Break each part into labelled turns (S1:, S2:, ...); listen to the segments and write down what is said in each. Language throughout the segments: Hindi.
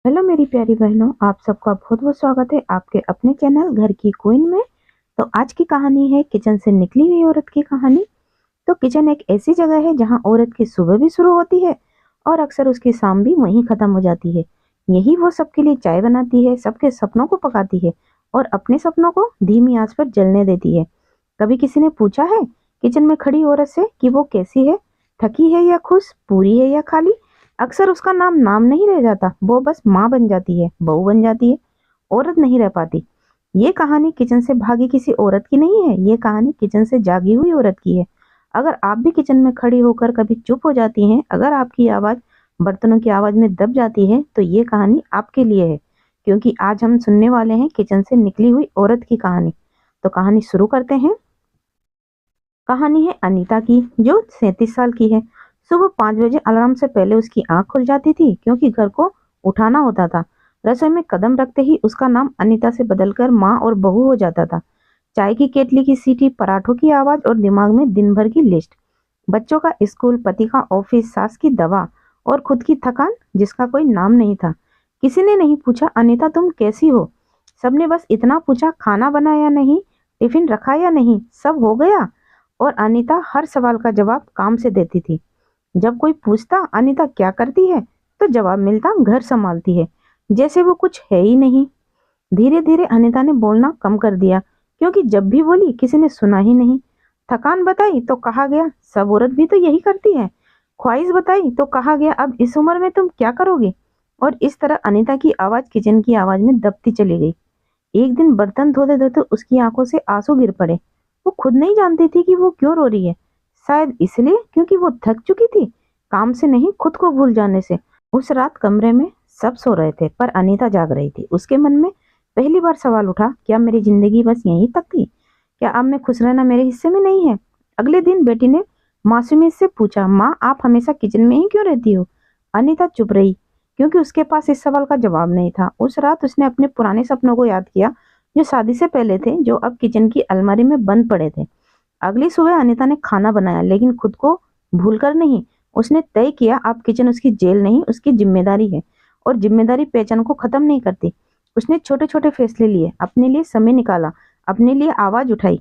S1: हेलो मेरी प्यारी बहनों, आप सबका बहुत बहुत स्वागत है आपके अपने चैनल घर की क्वीन में। तो आज की कहानी है किचन से निकली हुई औरत की कहानी। तो किचन एक ऐसी जगह है जहां औरत की सुबह भी शुरू होती है और अक्सर उसकी शाम भी वहीं खत्म हो जाती है। यही वो सबके लिए चाय बनाती है, सबके सपनों को पकाती है और अपने सपनों को धीमी आंच पर जलने देती है। कभी किसी ने पूछा है किचन में खड़ी औरत से कि वो कैसी है, थकी है या खुश, पूरी है या खाली? अक्सर उसका नाम नहीं रह जाता, वो बस माँ बन जाती है, बहू बन जाती है, औरत नहीं रह पाती। ये कहानी किचन से भागी किसी औरत की नहीं है, ये कहानी किचन से जागी हुई औरत की है। अगर आप भी किचन में खड़ी होकर कभी चुप हो जाती हैं, अगर आपकी आवाज बर्तनों की आवाज में दब जाती है, तो ये कहानी आपके लिए है, क्योंकि आज हम सुनने वाले हैं किचन से निकली हुई औरत की कहानी। तो कहानी शुरू करते हैं। कहानी है अनीता की, जो 37 साल की है। सुबह 5 बजे अलार्म से पहले उसकी आंख खुल जाती थी, क्योंकि घर को उठाना होता था। रसोई में कदम रखते ही उसका नाम अनीता से बदलकर माँ और बहू हो जाता था। चाय की केतली की सीटी, पराठों की आवाज और दिमाग में दिन भर की लिस्ट। बच्चों का स्कूल, पति का ऑफिस, सास की दवा और खुद की थकान जिसका कोई नाम नहीं था। किसी ने नहीं पूछा अनीता तुम कैसी हो, सबने बस इतना पूछा खाना बना या नहीं, टिफिन रखा या नहीं, सब हो गया। और अनीता हर सवाल का जवाब काम से देती थी। जब कोई पूछता अनीता क्या करती है, तो जवाब मिलता घर संभालती है, जैसे वो कुछ है ही नहीं। धीरे धीरे अनीता ने बोलना कम कर दिया, क्योंकि जब भी बोली किसी ने सुना ही नहीं। थकान बताई तो कहा गया सब औरत भी तो यही करती है। ख्वाहिश बताई तो कहा गया अब इस उम्र में तुम क्या करोगे। और इस तरह अनीता की आवाज किचन की आवाज में दबती चली गई। एक दिन बर्तन धोते धोते उसकी आंखों से आंसू गिर पड़े। वो खुद नहीं जानती थी कि वो क्यों रो रही है। शायद इसलिए क्योंकि वो थक चुकी थी, काम से नहीं, खुद को भूल जाने से। उस रात कमरे में सब सो रहे थे, पर अनीता जाग रही थी। उसके मन में पहली बार सवाल उठा, क्या मेरी जिंदगी बस यहीं तक थी? क्या अब मैं खुश रहना मेरे हिस्से में नहीं है? अगले दिन बेटी ने मासूमियत से पूछा, माँ आप हमेशा किचन में ही क्यों रहती हो? अनीता चुप रही, क्योंकि उसके पास इस सवाल का जवाब नहीं था। उस रात उसने अपने पुराने सपनों को याद किया, जो शादी से पहले थे, जो अब किचन की अलमारी में बंद पड़े थे। अगली सुबह अनीता ने खाना बनाया, लेकिन खुद को भूलकर नहीं। उसने तय किया अब किचन उसकी जेल नहीं, उसकी जिम्मेदारी है। और जिम्मेदारी पहचान को खत्म नहीं करती। उसने छोटे छोटे फैसले लिए, अपने लिए समय निकाला, अपने लिए आवाज उठाई।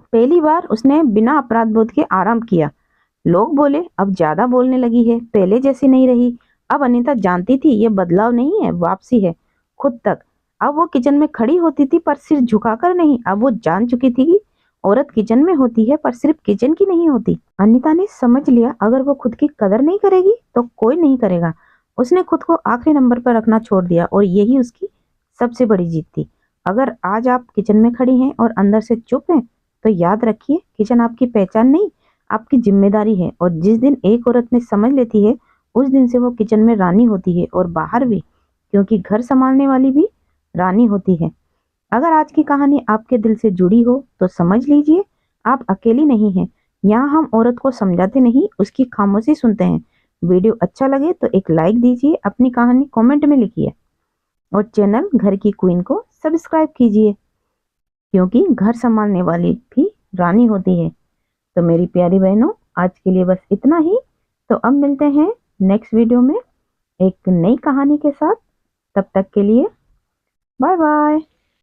S1: पहली बार उसने बिना अपराध बोध के आराम किया। लोग बोले अब ज्यादा बोलने लगी है, पहले जैसी नहीं रही। अब अनीता जानती थी ये बदलाव नहीं है, वापसी है खुद तक। अब वो किचन में खड़ी होती थी, पर सिर झुकाकर नहीं। अब वो जान चुकी थी कि औरत किचन में होती है, पर सिर्फ किचन की नहीं होती। अनीता ने समझ लिया अगर वो खुद की कदर नहीं करेगी तो कोई नहीं करेगा। उसने खुद को आखिरी नंबर पर रखना छोड़ दिया, और यही उसकी सबसे बड़ी जीत थी। अगर आज आप किचन में खड़ी हैं और अंदर से चुप हैं, तो याद रखिए किचन आपकी पहचान नहीं, आपकी जिम्मेदारी है। और जिस दिन एक औरत ने समझ लेती है, उस दिन से वो किचन में रानी होती है, और बाहर भी, क्योंकि घर संभालने वाली भी रानी होती है। अगर आज की कहानी आपके दिल से जुड़ी हो तो समझ लीजिए आप अकेली नहीं हैं। यहाँ हम औरत को समझाते नहीं, उसकी खामोशी सुनते हैं। वीडियो अच्छा लगे तो एक लाइक दीजिए, अपनी कहानी कमेंट में लिखिए, और चैनल घर की क्वीन को सब्सक्राइब कीजिए, क्योंकि घर संभालने वाली भी रानी होती है। तो मेरी प्यारी बहनों, आज के लिए बस इतना ही। तो अब मिलते हैं नेक्स्ट वीडियो में एक नई कहानी के साथ। तब तक के लिए बाय बाय।